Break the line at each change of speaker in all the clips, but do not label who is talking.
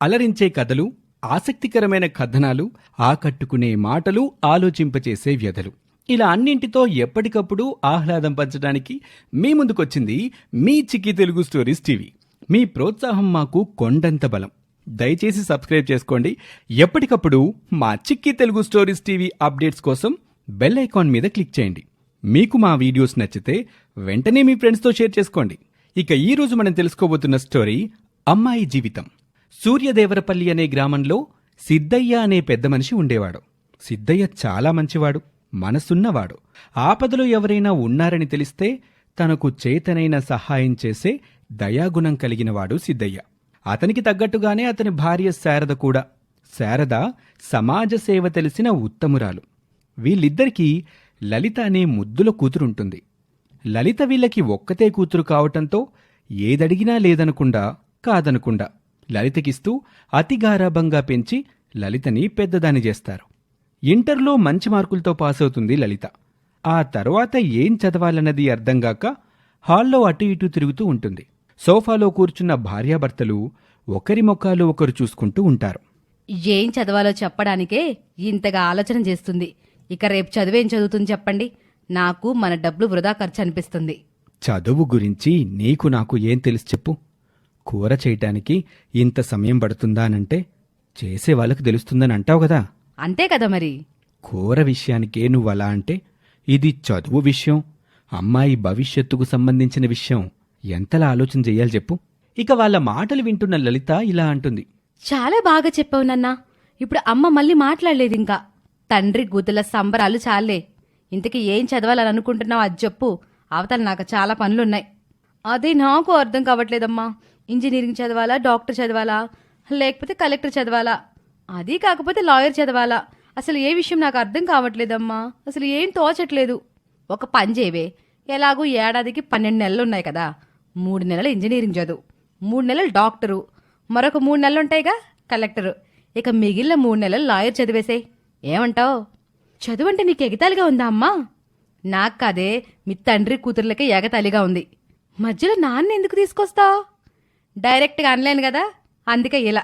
అలరించే కథలు, ఆసక్తికరమైన కథనాలు, ఆకట్టుకునే మాటలు, ఆలోచింపచేసే వ్యధలు, ఇలా అన్నింటితో ఎప్పటికప్పుడు ఆహ్లాదం పంచడానికి మీ ముందుకొచ్చింది మీ చిక్కి తెలుగు స్టోరీస్ టీవీ. మీ ప్రోత్సాహం మాకు కొండంత బలం. దయచేసి సబ్స్క్రైబ్ చేసుకోండి. ఎప్పటికప్పుడు మా చిక్కి తెలుగు స్టోరీస్ టీవీ అప్డేట్స్ కోసం బెల్ ఐకాన్ మీద క్లిక్ చేయండి. మీకు మా వీడియోస్ నచ్చితే వెంటనే మీ ఫ్రెండ్స్తో షేర్ చేసుకోండి. ఇక ఈ రోజు మనం తెలుసుకోబోతున్న స్టోరీ అమ్మాయి జీవితం. సూర్యదేవరపల్లి అనే గ్రామంలో సిద్ధయ్య అనే పెద్ద మనిషి ఉండేవాడు. సిద్ధయ్య చాలా మంచివాడు, మనసున్నవాడు. ఆపదలో ఎవరైనా ఉన్నారని తెలిస్తే తనకు చేతనైన సహాయం చేసే దయాగుణం కలిగినవాడు సిద్ధయ్య. అతనికి తగ్గట్టుగానే అతని భార్య శారద కూడా. శారద సమాజ సేవ తెలిసిన ఉత్తమురాలు. వీళ్ళిద్దరికీ లలిత అనే ముద్దుల కూతురుంటుంది. లలిత వీళ్ళకి ఒక్కతే కూతురు కావటంతో ఏదడిగినా లేదనకుండా కాదనకుండా లలితకిస్తూ అతి గారాబంగా పెంచి లలితని పెద్దదాని చేస్తారు. ఇంటర్లో మంచి మార్కులతో పాసవుతుంది లలిత. ఆ తర్వాత ఏం చదవాలన్నది అర్థంగాక హాల్లో అటు ఇటు తిరుగుతూ ఉంటుంది. సోఫాలో కూర్చున్న భార్యాభర్తలు ఒకరి ముఖాలు ఒకరు చూసుకుంటూ ఉంటారు.
ఏం చదవాలో చెప్పడానికే ఇంతగా ఆలోచన చేస్తుంది. ఇక రేపు చదివేం చదువుతుంది చెప్పండి. నాకు మన డబ్బులు వృధా ఖర్చు అనిపిస్తుంది.
చదువు గురించి నీకు నాకు ఏం తెలుసు చెప్పు. కూర చేయటానికి ఇంత సమయం పడుతుందానంటే చేసే వాళ్ళకు తెలుస్తుందని అంటావు కదా.
అంతే కదా మరి.
కూర విషయానికే నువ్వలా అంటే ఇది చదువు విషయం, అమ్మాయి భవిష్యత్తుకు సంబంధించిన విషయం. ఎంతలా ఆలోచన చెయ్యాలి చెప్పు. ఇక వాళ్ళ మాటలు వింటున్న లలిత ఇలా అంటుంది.
చాలా బాగా చెప్పావు నాన్నా. ఇప్పుడు అమ్మ మళ్ళీ మాట్లాడలేదు. ఇంకా తండ్రి కూతుల సంబరాలు చాలే. ఇంతకీ ఏం చదవాలని అనుకుంటున్నావు అది చెప్పు. అవతల నాకు చాలా పనులున్నాయి. అదే నాకు అర్థం కావట్లేదమ్మా. ఇంజనీరింగ్ చదవాలా, డాక్టర్ చదవాలా, లేకపోతే కలెక్టర్ చదవాలా, అది కాకపోతే లాయర్ చదవాలా? అసలు ఏ విషయం నాకు అర్థం కావట్లేదమ్మా. అసలు ఏం తోచట్లేదు. ఒక పని చేయవే. ఎలాగూ ఏడాదికి 12 నెలలు ఉన్నాయి కదా. 3 నెలలు ఇంజనీరింగ్ చదువు, 3 నెలలు డాక్టరు, మరొక 3 నెలలు ఉంటాయిగా కలెక్టరు. ఇక మిగిలిన 3 నెలలు లాయర్ చదివేసే. ఏమంటావు? చదువు అంటే నీకు ఎగతాళిగా ఉందా అమ్మా? నాకు కాదే, మీ తండ్రి కూతుర్లకే ఎగతాళిగా ఉంది. మధ్యలో నాన్న ఎందుకు తీసుకొస్తావు? డైరెక్ట్గా అనలేను కదా, అందుకే ఇలా.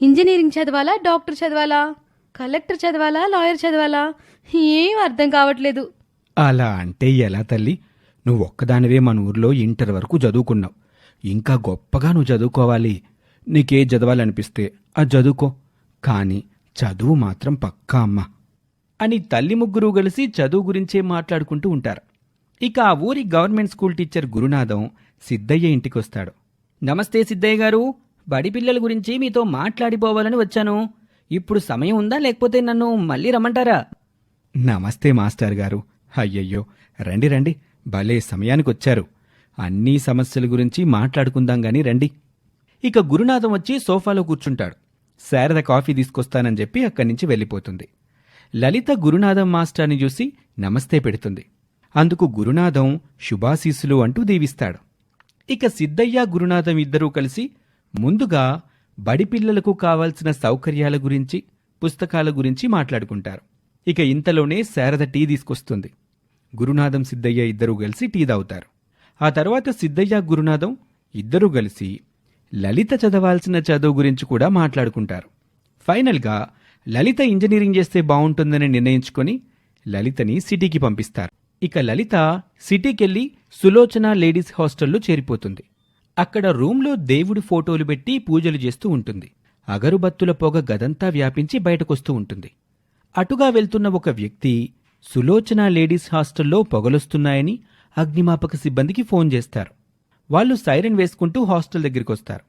ఇంజనీరింగ్ చదవాలా, డాక్టర్ చదవాలా, కలెక్టర్ చదవాలా, లాయర్ చదవాలా? ఏం అర్థం కావట్లేదు.
అలా అంటే ఎలా తల్లి? నువ్వు ఒక్కదానివే మన ఊర్లో ఇంటర్ వరకు చదువుకున్నావు. ఇంకా గొప్పగా నువ్వు చదువుకోవాలి. నీకే చదవాలనిపిస్తే అది చదువుకో, కానీ చదువు మాత్రం పక్కా అమ్మా అని తల్లి ముగ్గురు కలిసి చదువు గురించే మాట్లాడుకుంటూ ఉంటారు. ఇక ఆ ఊరి government school teacher Gurunatham Siddaiah ఇంటికొస్తాడు. నమస్తే సిద్ధయ్య గారు, బడి పిల్లల గురించి మీతో మాట్లాడిపోవాలని వచ్చాను. ఇప్పుడు సమయం ఉందా, లేకపోతే నన్ను మళ్ళీ రమ్మంటారా? నమస్తే మాస్టర్ గారు. అయ్యయ్యో, రండి రండి, భలే సమయానికొచ్చారు. అన్నీ సమస్యల గురించి మాట్లాడుకుందాం గాని రండి. ఇక గురునాథం వచ్చి సోఫాలో కూర్చుంటాడు. శారద కాఫీ తీసుకొస్తానని చెప్పి అక్కడి నుంచి వెళ్ళిపోతుంది. లలిత గురునాథం మాస్టర్ని చూసి నమస్తే పెడుతుంది. అందుకు గురునాథం శుభాశీస్సులు అంటూ దీవిస్తాడు. ఇక సిద్ధయ్య గురునాథం ఇద్దరూ కలిసి ముందుగా బడి పిల్లలకు కావాల్సిన సౌకర్యాల గురించి, పుస్తకాల గురించి మాట్లాడుకుంటారు. ఇక ఇంతలోనే శారద టీ తీసుకొస్తుంది. గురునాథం సిద్ధయ్య ఇద్దరూ కలిసి టీ తాగుతారు. ఆ తర్వాత సిద్ధయ్య గురునాథం ఇద్దరూ కలిసి లలిత చదవాల్సిన చదువు గురించి కూడా మాట్లాడుకుంటారు. ఫైనల్గా లలిత ఇంజనీరింగ్ చేస్తే బావుంటుందని నిర్ణయించుకొని లలితని సిటీకి పంపిస్తారు. ఇక లలిత సిటీకెళ్ళి సులోచన లేడీస్ హాస్టల్లో చేరిపోతుంది. అక్కడ రూంలో దేవుడి ఫోటోలు పెట్టి పూజలు చేస్తూ ఉంటుంది. అగరుబత్తుల పొగ గదంతా వ్యాపించి బయటకొస్తూ ఉంటుంది. అటుగా వెళ్తున్న ఒక వ్యక్తి సులోచన లేడీస్ హాస్టల్లో పొగలొస్తున్నాయని అగ్నిమాపక సిబ్బందికి ఫోన్ చేస్తారు. వాళ్ళు సైరన్ వేసుకుంటూ హాస్టల్ దగ్గరికొస్తారు.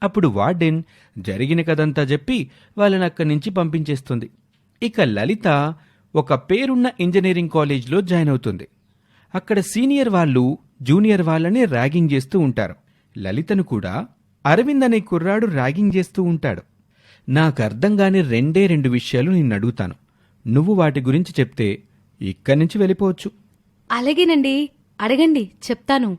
అప్పుడు వార్డెన్ జరిగిన కథంతా చెప్పి వాళ్ళని అక్కడి నుంచి పంపించేస్తుంది. ఇక లలిత ఒక పేరున్న ఇంజనీరింగ్ కాలేజ్లో జాయిన్ అవుతుంది. అక్కడ సీనియర్ వాళ్ళు జూనియర్ వాళ్ళని ర్యాగింగ్ చేస్తూ ఉంటారు. లలితను కూడా అరవింద్ అనే కుర్రాడు ర్యాగింగ్ చేస్తూ ఉంటాడు. నాకర్థం కాని 2 విషయాలు నిన్ను అడుగుతాను. నువ్వు వాటి గురించి చెప్తే ఇక్కడి నుంచి వెళ్ళిపోవచ్చు.
అలాగేనండి, అడగండి, చెప్తాను.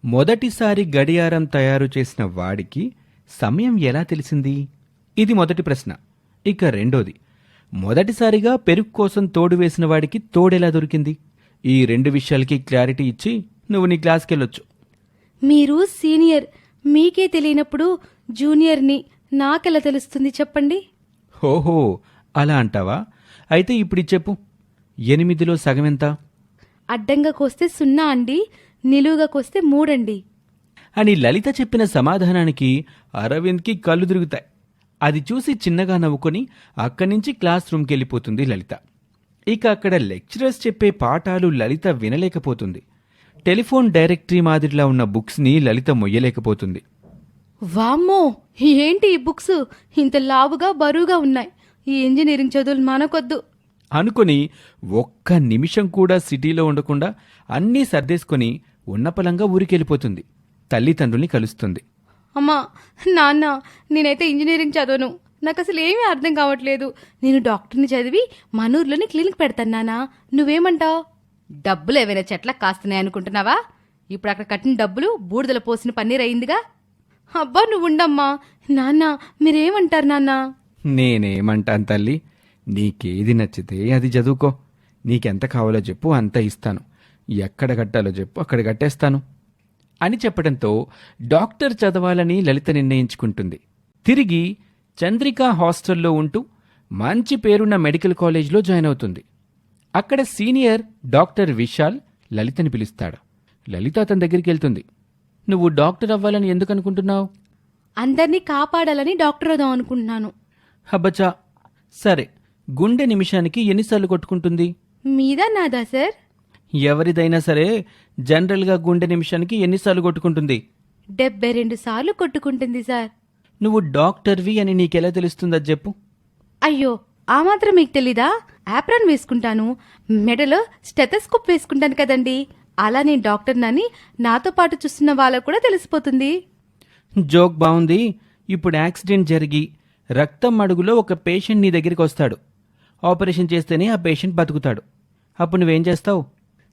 మొదటిసారి గడియారం తయారు చేసిన వాడికి సమయం ఎలా తెలిసింది? ఇది మొదటి ప్రశ్న. ఇక రెండోది, మొదటిసారిగా పెరుగు కోసం తోడు వేసిన వాడికి తోడెలా దొరికింది? ఈ 2 విషయాలకి క్లారిటీ ఇచ్చి నువ్వు నీ క్లాస్కెళ్ళొచ్చు.
మీరు సీనియర్, మీకే తెలియనప్పుడు జూనియర్ని నాకెలా తెలుస్తుంది చెప్పండి.
ఓహో, అలా అంటావా? అయితే ఇప్పుడు ఇది చెప్పు, 8లో సగం ఎంత
అడ్డంగా కోస్తే 0 అండి, నిలువుగా కోస్తే 3 అండి.
అని లలిత చెప్పిన సమాధానానికి అరవింద్కి కళ్ళు తిరుగుతాయి. అది చూసి చిన్నగా నవ్వుకొని అక్కడి నుంచి క్లాస్ రూమ్కి వెళ్ళిపోతుంది లలిత. ఇక అక్కడ లెక్చరర్స్ చెప్పే పాఠాలు లలిత వినలేకపోతుంది. టెలిఫోన్ డైరెక్టరీ మాదిరిలా ఉన్న బుక్స్ని లలిత మొయ్యలేకపోతుంది.
వామ్మో, ఏంటి ఈ బుక్స్ ఇంత లావుగా బరువుగా ఉన్నాయి. ఈ ఇంజనీరింగ్ చదువులు మనకొద్దు
అనుకొని ఒక్క నిమిషం కూడా సిటీలో ఉండకుండా అన్నీ సర్దేసుకొని ఉన్నపలంగా ఊరికెళ్ళిపోతుంది. తల్లిదండ్రుల్ని కలుస్తుంది.
అమ్మా, నాన్న, నేనైతే ఇంజనీరింగ్ చదవను. నాకు అసలు ఏమీ అర్థం కావట్లేదు. నేను డాక్టర్ని చదివి మనూర్లోని క్లినిక్ పెడతాను నాన్న. నువ్వేమంటావు? డబ్బులు ఏవైనా చెట్లకు కాస్తున్నాయి అనుకుంటున్నావా? ఇప్పుడు అక్కడ కట్టిన డబ్బులు బూడిదల పోసిన పన్నీర్ అయిందిగా. అబ్బా, నువ్వు ఉండమ్మా. నాన్న, మీరేమంటారు నాన్న?
నేనేమంటాను తల్లి, నీకేది నచ్చితే అది చదువుకో. నీకెంత కావాలో చెప్పు, అంత ఇస్తాను. ఎక్కడ కట్టాలో చెప్పు, అక్కడ కట్టేస్తాను అని చెప్పడంతో డాక్టర్ చదవాలని లలిత నిర్ణయించుకుంటుంది. తిరిగి చంద్రిక హాస్టల్లో ఉంటూ మంచి పేరున్న మెడికల్ కాలేజ్లో జాయిన్ అవుతుంది. అక్కడ సీనియర్ డాక్టర్ విశాల్ లలితని పిలుస్తాడు. లలిత అతని దగ్గరికి వెళ్తుంది. నువ్వు డాక్టర్ అవ్వాలని ఎందుకు అనుకుంటున్నావు?
అందరినీ కాపాడాలని డాక్టర్ అవుదాం అనుకుంటున్నాను.
హబ్బచా, సరే. గుండె నిమిషానికి ఎన్నిసార్లు కొట్టుకుంటుంది?
మీద నాదా సార్?
ఎవరిదైనా సరే జనరల్గా గుండె నిమిషానికి ఎన్నిసార్లు కొట్టుకుంటుంది?
72 సార్లు కొట్టుకుంటుంది సార్.
నువ్వు డాక్టర్వి అని నీకెలా తెలుస్తుందో చెప్పు.
అయ్యో, ఆ మాత్రం మీకు తెలీదా? యాప్రాన్ వేసుకుంటాను, మెడలో స్టెథోస్కోప్ వేసుకుంటాను కదండి. అలా నేను డాక్టర్నని నాతో పాటు చూస్తున్న వాళ్ళకు కూడా తెలిసిపోతుంది.
జోక్ బాగుంది. ఇప్పుడు యాక్సిడెంట్ జరిగి రక్తం అడుగులో ఒక పేషెంట్ నీ దగ్గరికి వస్తాడు. ఆపరేషన్ చేస్తేనే ఆ పేషెంట్ బతుకుతాడు. అప్పుడు నువ్వేం చేస్తావు?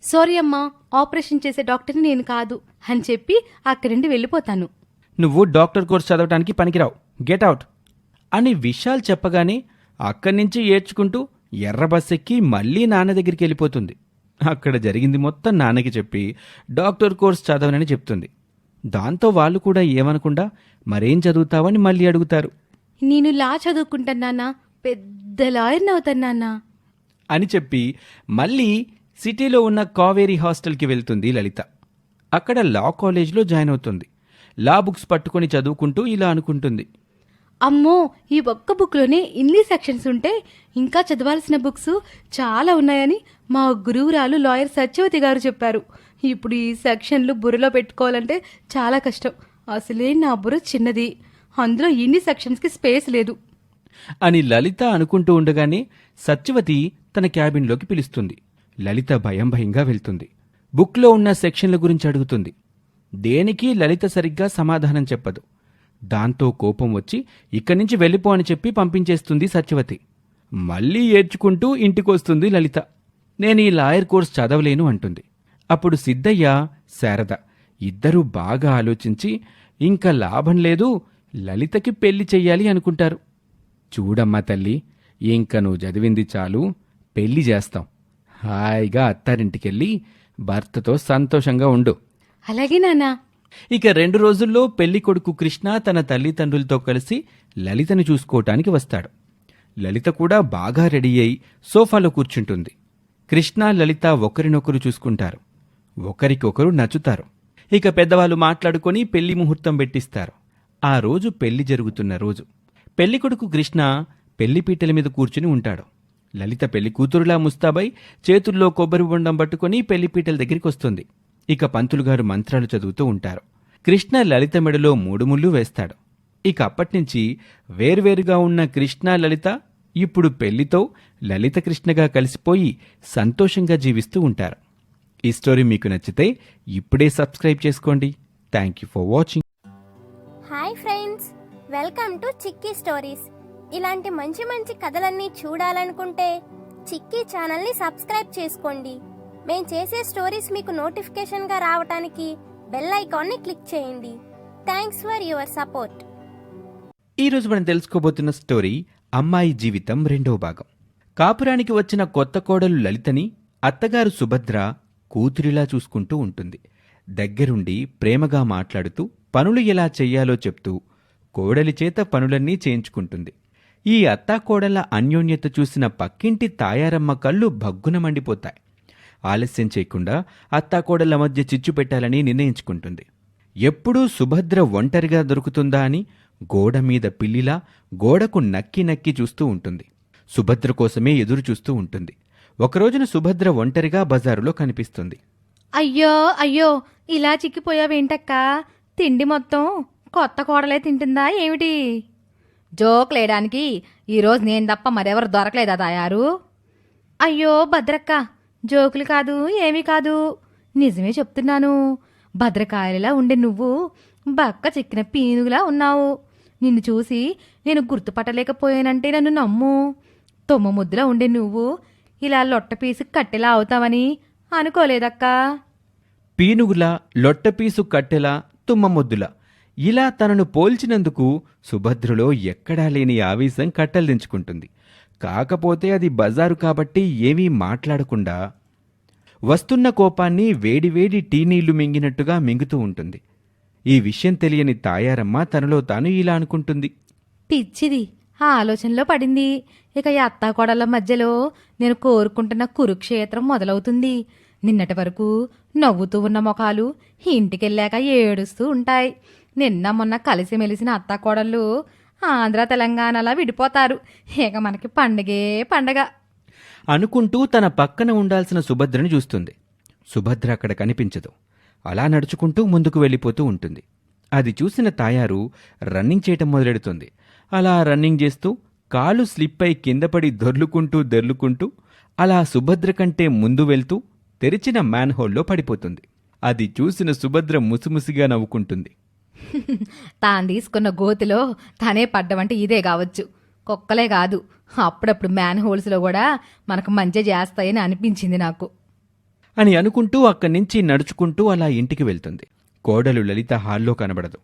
సారీ అమ్మా, ఆపరేషన్ చేసే డాక్టర్ని నేను కాదు అని చెప్పి అక్కడి నుండి వెళ్ళిపోతాను.
నువ్వు డాక్టర్ కోర్స్ చదవటానికి పనికిరావు, గెట్ అవుట్ అని విశాల్ చెప్పగానే అక్కడి నుంచి ఏడ్చుకుంటూ ఎర్ర బస్ ఎక్కి మళ్ళీ నాన్న దగ్గరికి వెళ్ళిపోతుంది. అక్కడ జరిగింది మొత్తం నాన్నకి చెప్పి డాక్టర్ కోర్స్ చదవనని చెప్తుంది. దాంతో వాళ్ళు కూడా ఏమనకుండా మరేం చదువుతావని మళ్ళీ అడుగుతారు.
నేను లా చదువుకుంటాను నాన్న, పెద్ద లాయర్ని అవుతాను నాన్న
అని చెప్పి మళ్ళీ సిటీలో ఉన్న కావేరీ హాస్టల్కి వెళ్తుంది లలిత. అక్కడ లా కాలేజ్లో జాయిన్ అవుతుంది. లా బుక్స్ పట్టుకొని చదువుకుంటూ ఇలా అనుకుంటుంది.
అమ్మో, ఈ ఒక్క బుక్లోనే ఇన్ని సెక్షన్స్ ఉంటే ఇంకా చదవాల్సిన బుక్స్ చాలా ఉన్నాయని మా గురువురాలు లాయర్ సత్యవతి గారు చెప్పారు. ఇప్పుడు ఈ సెక్షన్లు బుర్రలో పెట్టుకోవాలంటే చాలా కష్టం. అసలే నా బుర్ర చిన్నది, అందులో ఇన్ని సెక్షన్స్కి స్పేస్ లేదు
అని లలిత అనుకుంటూ ఉండగానే సత్యవతి తన క్యాబిన్లోకి పిలుస్తుంది. లలిత భయంగా వెళ్తుంది. బుక్లో ఉన్న సెక్షన్ల గురించి అడుగుతుంది. దేనికి లలిత సరిగ్గా సమాధానం చెప్పదు. దాంతో కోపం వచ్చి ఇక్కడి నుంచి వెళ్ళిపో అని చెప్పి పంపించేస్తుంది సత్యవతి. మళ్ళీ ఏడ్చుకుంటూ ఇంటికొస్తుంది లలిత. నేను ఈ లాయర్ కోర్స్ చదవలేను అంటుంది. అప్పుడు సిద్ధయ్య, శారద ఇద్దరూ బాగా ఆలోచించి ఇంకా లాభం లేదు, లలితకి పెళ్లి చెయ్యాలి అనుకుంటారు. చూడమ్మా తల్లి, ఇంక నువ్వు చదివింది చాలు, పెళ్లి చేస్తాం. హాయిగా అత్తారింటికెళ్ళి భర్తతో సంతోషంగా ఉండు.
అలాగే నాన్నా.
ఇక 2 రోజుల్లో పెళ్లి కొడుకు కృష్ణ తన తల్లిదండ్రులతో కలిసి లలితని చూసుకోవటానికి వస్తాడు. లలిత కూడా బాగా రెడీ అయి సోఫాలో కూర్చుంటుంది. కృష్ణ, లలిత ఒకరినొకరు చూసుకుంటారు. ఒకరికొకరు నచ్చుతారు. ఇక పెద్దవాళ్ళు మాట్లాడుకొని పెళ్లి ముహూర్తం పెట్టిస్తారు. ఆ రోజు పెళ్లి జరుగుతున్న రోజు. పెళ్లి కొడుకు కృష్ణ పెళ్లిపీటల మీద కూర్చుని ఉంటాడు. లలిత పెళ్లి కూతురులా ముస్తాబై చేతుల్లో కొబ్బరి బొండం పట్టుకుని పెళ్లిపీటల దగ్గరికి వస్తుంది. ఇక పంతులుగారు మంత్రాలు చదువుతూ ఉంటారు. కృష్ణ లలిత మెడలో 3 ముళ్ళు వేస్తాడు. ఇక అప్పట్నుంచి వేర్వేరుగా ఉన్న కృష్ణ, లలిత ఇప్పుడు పెళ్లితో లలిత కృష్ణగా కలిసిపోయి సంతోషంగా జీవిస్తూ ఉంటారు. ఈ స్టోరీ మీకు నచ్చితే ఇప్పుడే సబ్స్క్రైబ్ చేసుకోండి. Thank you for watching.
Hi friends, welcome to chikki stories. ఇలాంటి మంచి మంచి కథలన్నీ చూడాలనుకుంటే చిక్కీ ఛానల్ని సబ్స్క్రైబ్ చేసుకోండి. మేం చేసే స్టోరీస్ మీకు నోటిఫికేషన్గా రావడానికి బెల్ ఐకాన్ని క్లిక్ చేయండి. Thanks for your support.
ఈరోజు మనం తెలుసుకోబోతున్న స్టోరీ అమ్మాయి జీవితం 2వ భాగం. కాపురానికి వచ్చిన కొత్త కోడలు లలితని అత్తగారు సుభద్ర కూతురిలా చూసుకుంటూ ఉంటుంది. దగ్గరుండి ప్రేమగా మాట్లాడుతూ పనులు ఎలా చెయ్యాలో చెప్తూ కోడలి చేత పనులన్నీ చేయించుకుంటుంది. ఈ అత్తాకోడళ్ల అన్యోన్యత చూసిన పక్కింటి తాయారమ్మ కళ్ళు భగ్గున మండిపోతాయి. ఆలస్యం చేయకుండా అత్తాకోడళ్ల మధ్య చిచ్చు పెట్టాలని నిర్ణయించుకుంటుంది. ఎప్పుడూ సుభద్ర ఒంటరిగా దొరుకుతుందా అని గోడమీద పిల్లిలా గోడకు నక్కి నక్కి చూస్తూ ఉంటుంది. సుభద్ర కోసమే ఎదురు చూస్తూ ఉంటుంది. ఒకరోజున సుభద్ర ఒంటరిగా బజారులో కనిపిస్తుంది.
అయ్యో అయ్యో, ఇలా చిక్కిపోయావేంటక్కా? తిండి మొత్తం కొత్త కోడలే తింటుందా ఏమిటి? జోకులేయడానికి ఈరోజు నేను తప్ప మరెవరు దొరకలేదా తాయారు? అయ్యో భద్రక్క, జోకులు కాదు ఏమీ కాదు, నిజమే చెప్తున్నాను. భద్రకాయలా ఉండే నువ్వు బక్క చిక్కిన పీనుగులా ఉన్నావు. నిన్ను చూసి నేను గుర్తుపట్టలేకపోయానంటే నన్ను నమ్ము. తొమ్మ ముద్దులా ఉండే నువ్వు ఇలా లొట్టపీసు కట్టెలా అవుతావని అనుకోలేదక్కా.
పీనుగులా, లొట్టపీసు కట్టెలా, తుమ్మమొద్దులా ఇలా తనను పోల్చినందుకు సుభద్రలో ఎక్కడా లేని ఆవేశం కట్టల్దించుకుంటుంది. కాకపోతే అది బజారు కాబట్టి ఏమీ మాట్లాడకుండా వస్తున్న కోపాన్ని వేడివేడి టీ నీళ్లు మింగినట్టుగా మింగుతూ ఉంటుంది. ఈ విషయం తెలియని తాయారమ్మ తనలో తాను ఇలా అనుకుంటుంది.
పిచ్చిది ఆ ఆలోచనలో పడింది. ఇక ఈ అత్తాకోడళ్ళ మధ్యలో నేను కోరుకుంటున్న కురుక్షేత్రం మొదలవుతుంది. నిన్నటి వరకు నవ్వుతూ ఉన్న ముఖాలు ఇంటికెళ్ళాక ఏడుస్తూ ఉంటాయి. నిన్న మొన్న కలిసిమెలిసిన అత్తాకోడళ్ళు ఆంధ్ర తెలంగాణలా విడిపోతారు. ఇక మనకి పండగే పండగ
అనుకుంటూ తన పక్కన ఉండాల్సిన సుభద్రని చూస్తుంది. సుభద్ర అక్కడ కనిపించదు. అలా నడుచుకుంటూ ముందుకు వెళ్ళిపోతూ ఉంటుంది. అది చూసిన తాయారు రన్నింగ్ చేయటం మొదలెడుతుంది. అలా రన్నింగ్ చేస్తూ కాలు స్లిప్ అయి కిందపడి దొర్లుకుంటూ అలా సుభద్ర కంటే ముందు వెళ్తూ తెరిచిన మ్యాన్హోల్లో పడిపోతుంది. అది చూసిన సుభద్ర ముసిముసిగా నవ్వుకుంటుంది.
తాను తీసుకున్న గోతిలో తనే పడ్డమంటే ఇదే కావచ్చు. కుక్కలే కాదు, అప్పుడప్పుడు మ్యాన్ హోల్స్లో కూడా మనకు మంచి చేస్తాయని అనిపించింది నాకు
అని అనుకుంటూ అక్కడి నుంచి నడుచుకుంటూ అలా ఇంటికి వెళ్తుంది. కోడలు లలిత హాల్లో కనబడదు.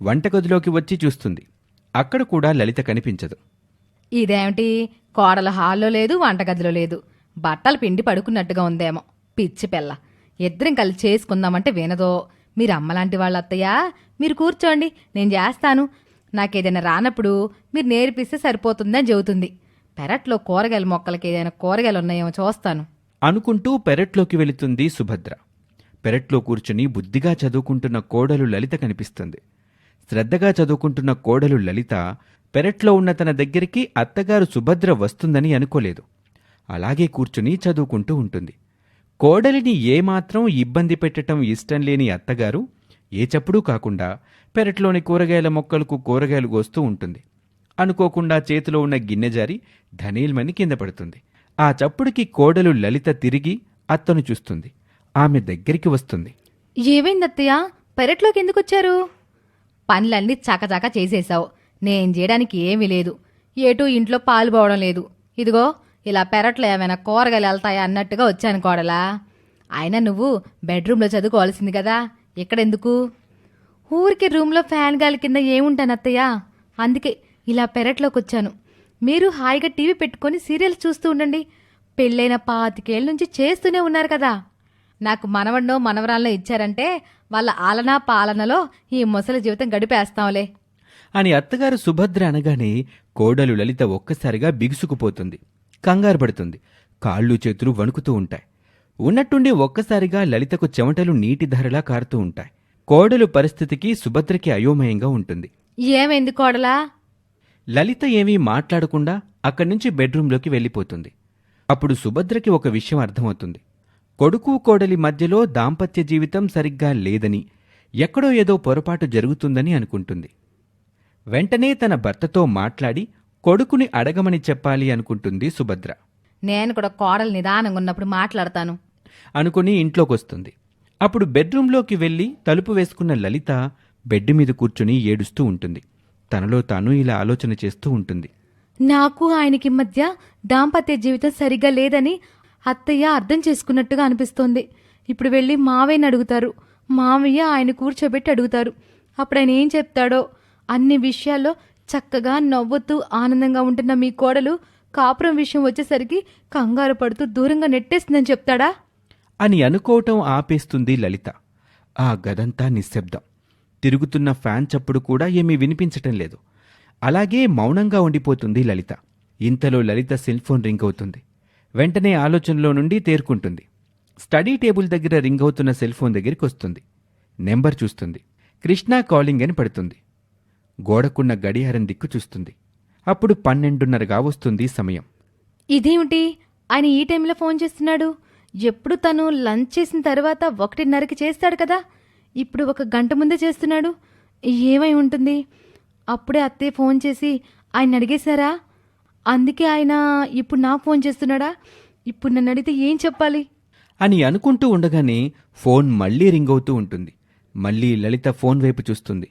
వంటగదిలోకి వచ్చి చూస్తుంది. అక్కడ కూడా లలిత కనిపించదు.
ఇదేమిటి, కోడల హాల్లో లేదు, వంటగదిలో లేదు, బట్టలు పిండి పడుకున్నట్టుగా ఉందేమో. పిచ్చి పిల్ల, ఇద్దరం కలిసి చేసుకుందామంటే వినదో. మీరు అమ్మలాంటి వాళ్ళ అత్తయ్య, మీరు కూర్చోండి నేను చేస్తాను, నాకేదైనా రానప్పుడు మీరు నేర్పిస్తే సరిపోతుందని చెబుతుంది. పెరట్లో కూరగాయల మొక్కలకి ఏదైనా కూరగాయలు ఉన్నాయేమో చూస్తాను
అనుకుంటూ పెరట్లోకి వెళుతుంది సుభద్ర. పెరట్లో కూర్చుని బుద్ధిగా చదువుకుంటున్న కోడలు లలిత కనిపిస్తుంది. శ్రద్ధగా చదువుకుంటున్న కోడలు లలిత పెరట్లో ఉన్న తన దగ్గరికి అత్తగారు సుభద్ర వస్తుందని అనుకోలేదు. అలాగే కూర్చుని చదువుకుంటూ ఉంటుంది. కోడలిని ఏమాత్రం ఇబ్బంది పెట్టడం ఇష్టం లేని అత్తగారు ఏ చప్పుడూ కాకుండా పెరట్లోని కూరగాయల మొక్కలకు కూరగాయలు కోస్తూ ఉంటుంది. అనుకోకుండా చేతిలో ఉన్న గిన్నె జారి ధనేల్మని కింద పడుతుంది. ఆ చప్పుడుకి కోడలు లలిత తిరిగి అత్తను చూస్తుంది. ఆమె దగ్గరికి వస్తుంది.
ఏమైందత్తయ్య, పెరట్లోకి ఎందుకొచ్చారు? పనులన్నీ చకచక చేసేశావు, నేను చేయడానికి ఏమీ లేదు. ఏటూ ఇంట్లో పాలు పోవడం లేదు. ఇదిగో ఇలా పెరట్లో ఏమైనా కూరగాయలు వెళ్తాయా అన్నట్టుగా వచ్చాను కోడలా. అయినా నువ్వు బెడ్రూమ్లో చదువుకోవాల్సింది కదా, ఇక్కడెందుకు? ఊరికి రూమ్లో ఫ్యాన్ గాలి కింద ఏముంటానత్తయ్య, అందుకే ఇలా పెరట్లోకి వచ్చాను. మీరు హాయిగా టీవీ పెట్టుకొని సీరియల్స్ చూస్తూ ఉండండి. పెళ్ళైన 25 ఏళ్ళ నుంచి చేస్తూనే ఉన్నారు కదా. నాకు మనవడినో మనవరాలనో ఇచ్చారంటే వాళ్ళ ఆలనా పాలనలో ఈ ముసలి జీవితం గడిపేస్తాంలే
అని అత్తగారు సుభద్ర అనగానే కోడలు లలిత ఒక్కసారిగా బిగుసుకుపోతుంది. కంగారు పడుతుంది. కాళ్ళు చేతులు వణుకుతూ ఉంటాయి. ఉన్నట్టుండి ఒక్కసారిగా లలితకు చెమటలు నీటి ధారలా కారుతూ ఉంటాయి. కోడలు పరిస్థితికి సుభద్రకి అయోమయంగా ఉంటుంది.
ఏమైంది కోడలా?
లలిత ఏమీ మాట్లాడకుండా అక్కడ్నుంచి బెడ్రూంలోకి వెళ్ళిపోతుంది. అప్పుడు సుభద్రకి ఒక విషయం అర్థమవుతుంది. కొడుకు కోడలి మధ్యలో దాంపత్య జీవితం సరిగ్గా లేదని, ఎక్కడో ఏదో పొరపాటు జరుగుతుందని అనుకుంటుంది. వెంటనే తన భర్తతో మాట్లాడి కొడుకుని అడగమని చెప్పాలి అనుకుంటుంది సుభద్ర.
నేను కూడా కోడలు నిదానంగా ఉన్నప్పుడు మాట్లాడతాను
అనుకుని ఇంట్లోకొస్తుంది. అప్పుడు బెడ్రూంలోకి వెళ్లి తలుపు వేసుకున్న లలిత బెడ్ మీద కూర్చుని ఏడుస్తూ ఉంటుంది. తనలో తాను ఇలా ఆలోచన చేస్తూ ఉంటుంది.
నాకు ఆయనకి మధ్య దాంపత్య జీవితం సరిగ్గా లేదని అత్తయ్య అర్థం చేసుకున్నట్టుగా అనిపిస్తోంది. ఇప్పుడు వెళ్ళి మావయ్యని అడుగుతారు. మావయ్య ఆయన కూర్చోబెట్టి అడుగుతారు. అప్పుడు ఆయన ఏం చెప్తాడో. అన్ని విషయాల్లో చక్కగా నవ్వుతూ ఆనందంగా ఉంటున్న మీ కోడలు కాపురం విషయం వచ్చేసరికి కంగారు పడుతూ దూరంగా నెట్టేస్తుందని చెప్తాడా
అని అనుకోవటం ఆపేస్తుంది లలిత. ఆ గదంతా నిశ్శబ్దం. తిరుగుతున్న ఫ్యాన్ చప్పుడు కూడా ఏమీ వినిపించటం లేదు. అలాగే మౌనంగా ఉండిపోతుంది లలిత. ఇంతలో లలిత సెల్ ఫోన్ రింగ్ అవుతుంది. వెంటనే ఆలోచనలో నుండి తేరుకుంటుంది. స్టడీ టేబుల్ దగ్గర రింగ్ అవుతున్న సెల్ ఫోన్ దగ్గరికి వస్తుంది. నెంబర్ చూస్తుంది. కృష్ణ కాలింగ్ అని పడుతుంది. గోడకున్న గడియారం దిక్కు చూస్తుంది. అప్పుడు 12:30గా వస్తుంది సమయం.
ఇదేమిటి ఆయన ఈ టైంలో ఫోన్ చేస్తున్నాడు? ఎప్పుడు తను లంచ్ చేసిన తర్వాత 1:30కి చేస్తాడు కదా, ఇప్పుడు 1 గంట ముందే చేస్తున్నాడు. ఏమై ఉంటుంది? అప్పుడే అత్తయ్య ఫోన్ చేసి ఆయన అడిగేశారా? అందుకే ఆయన ఇప్పుడు నాకు ఫోన్ చేస్తున్నాడా? ఇప్పుడు నన్ను అడిగితే ఏం చెప్పాలి
అని అనుకుంటూ ఉండగానే ఫోన్ మళ్లీ రింగ్ అవుతూ ఉంటుంది. మళ్లీ లలిత ఫోన్ వైపు చూస్తుంది.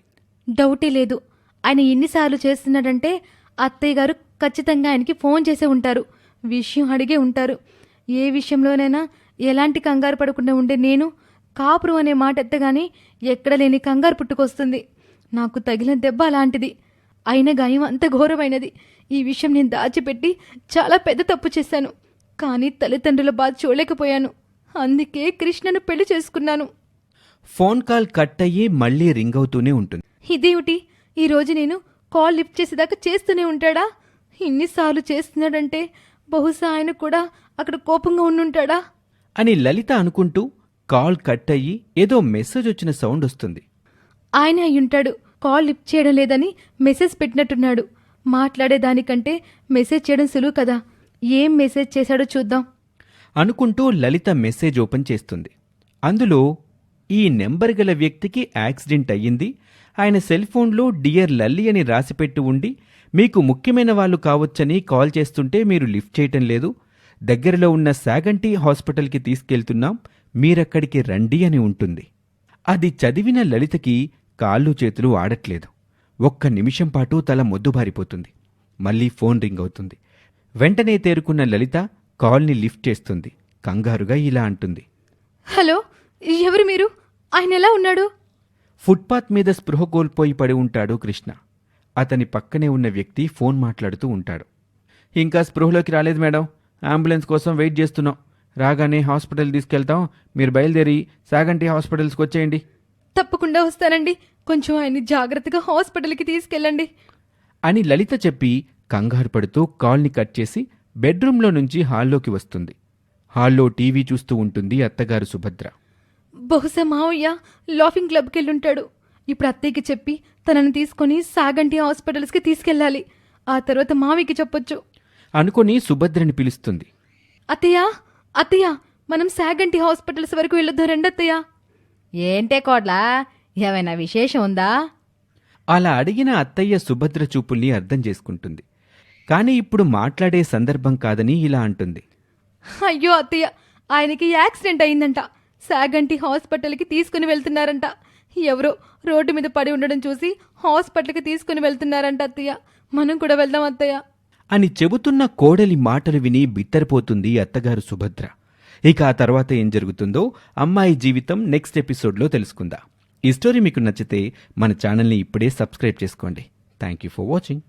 డౌటే లేదు. ఆయన ఎన్నిసార్లు చేస్తున్నాడంటే అత్తయ్య గారు ఖచ్చితంగా ఆయనకి ఫోన్ చేసే ఉంటారు, విషయం అడిగే ఉంటారు. ఏ విషయంలోనైనా ఎలాంటి కంగారు పడకుండా ఉండే నేను కాపురం అనే మాట ఎత్తగానే ఎక్కడ లేని కంగారు పుట్టుకొస్తుంది. నాకు తగిలిన దెబ్బ అలాంటిది. అయిన గాయం అంత ఘోరమైనది. ఈ విషయం నేను దాచిపెట్టి చాలా పెద్ద తప్పు చేశాను. కానీ తల్లిదండ్రుల బాధ చూడలేకపోయాను. అందుకే కృష్ణను పెళ్లి చేసుకున్నాను.
ఫోన్ కాల్ కట్ అయ్యి మళ్లీ రింగ్ అవుతూనే ఉంటుంది.
ఇదేమిటి, ఈరోజు నేను కాల్ లిఫ్ట్ చేసేదాకా చేస్తూనే ఉంటాడా? ఇన్నిసార్లు చేస్తున్నాడంటే బహుశా ఆయన కూడా అక్కడ కోపంగా ఉండుంటాడా
అని లలిత అనుకుంటూ కాల్ కట్ అయ్యి ఏదో మెసేజ్ వచ్చిన సౌండ్ వస్తుంది.
ఆయన అయ్యుంటాడు. కాల్ లిఫ్ట్ చేయడం లేదని మెసేజ్ పెట్టినట్టున్నాడు. మాట్లాడేదానికంటే మెసేజ్ చేయడం సులువు కదా. ఏం మెసేజ్ చేశాడో చూద్దాం
అనుకుంటూ లలిత మెసేజ్ ఓపెన్ చేస్తుంది. అందులో ఈ నెంబర్ గల వ్యక్తికి యాక్సిడెంట్ అయ్యింది. ఆయన సెల్ ఫోన్లో డియర్ లల్లి అని రాసిపెట్టి ఉండి మీకు ముఖ్యమైన వాళ్ళు కావచ్చని కాల్ చేస్తుంటే మీరు లిఫ్ట్ చేయటం లేదు. దగ్గరలో ఉన్న సాగంటి హాస్పిటల్కి తీసుకెళ్తున్నాం, మీరక్కడికి రండి అని ఉంటుంది. అది చదివిన లలితకి కాళ్ళు చేతులు ఆడట్లేదు. 1 నిమిషం పాటు తల మొద్దుబారిపోతుంది. మళ్లీ ఫోన్ రింగ్ అవుతుంది. వెంటనే తేరుకున్న లలిత కాల్ని లిఫ్ట్ చేస్తుంది. కంగారుగా ఇలా అంటుంది.
హలో, ఎవరు మీరు? ఆయన ఎలా ఉన్నాడు?
ఫుట్పాత్ మీద స్పృహ కోల్పోయి పడి ఉంటాడు కృష్ణ. అతని పక్కనే ఉన్న వ్యక్తి ఫోన్ మాట్లాడుతూ ఉంటాడు. ఇంకా స్పృహలోకి రాలేదు మేడం, అంబులెన్స్ కోసం వెయిట్ చేస్తున్నాం. రాగానే హాస్పిటల్ తీసుకెళ్తాం, మీరు బయలుదేరి సాగంటి హాస్పిటల్స్కి వచ్చేయండి.
తప్పకుండా వస్తానండి. కొంచెం ఆయన్ని జాగ్రత్తగా హాస్పిటల్కి తీసుకెళ్ళండి
అని లలిత చెప్పి కంగారు పడుతూ కాల్ని కట్ చేసి బెడ్రూంలో నుంచి హాల్లోకి వస్తుంది. హాల్లో టీవీ చూస్తూ ఉంటుంది అత్తగారు సుభద్ర.
బహుశా మావయ్య లాఫింగ్ క్లబ్కి వెళ్ళుంటాడు. ఇప్పుడు అత్తయ్యకి చెప్పి తనని తీసుకొని సాగంటి హాస్పిటల్స్కి తీసుకెళ్ళాలి. ఆ తర్వాత మావయ్యకి చెప్పొచ్చు
అనుకుని సుభద్రని పిలుస్తుంది.
అత్తయ్య, అత్తయ్య, మనం సాగంటి హాస్పిటల్స్ వరకు వెళ్ళొద్దాం రండి అత్తయ్య. ఏంటే కోడ్లా, ఏమైనా విశేషం ఉందా?
అలా అడిగిన అత్తయ్య సుభద్ర చూపుల్ని అర్థం చేసుకుంటుంది. కాని ఇప్పుడు మాట్లాడే సందర్భం కాదని ఇలా అంటుంది.
అయ్యో అత్తయ్య, ఆయనకి యాక్సిడెంట్ అయిందంట. సాగంటి హాస్పిటల్కి తీసుకుని వెళ్తున్నారంట. ఎవరో రోడ్డు మీద పడి ఉండడం చూసి హాస్పిటల్కి తీసుకుని వెళ్తున్నారంట అత్తయ్య. మనం కూడా వెళ్దాం అత్తయ్య
అని చెబుతున్న కోడలి మాటలు విని బిత్తరపోతుంది అత్తగారు సుభద్ర. ఇక ఆ తర్వాత ఏం జరుగుతుందో అమ్మాయి జీవితం నెక్స్ట్ ఎపిసోడ్లో తెలుసుకుందాం. ఈ స్టోరీ మీకు నచ్చితే మన ఛానల్ని ఇప్పుడే సబ్స్క్రైబ్ చేసుకోండి. Thank you for watching.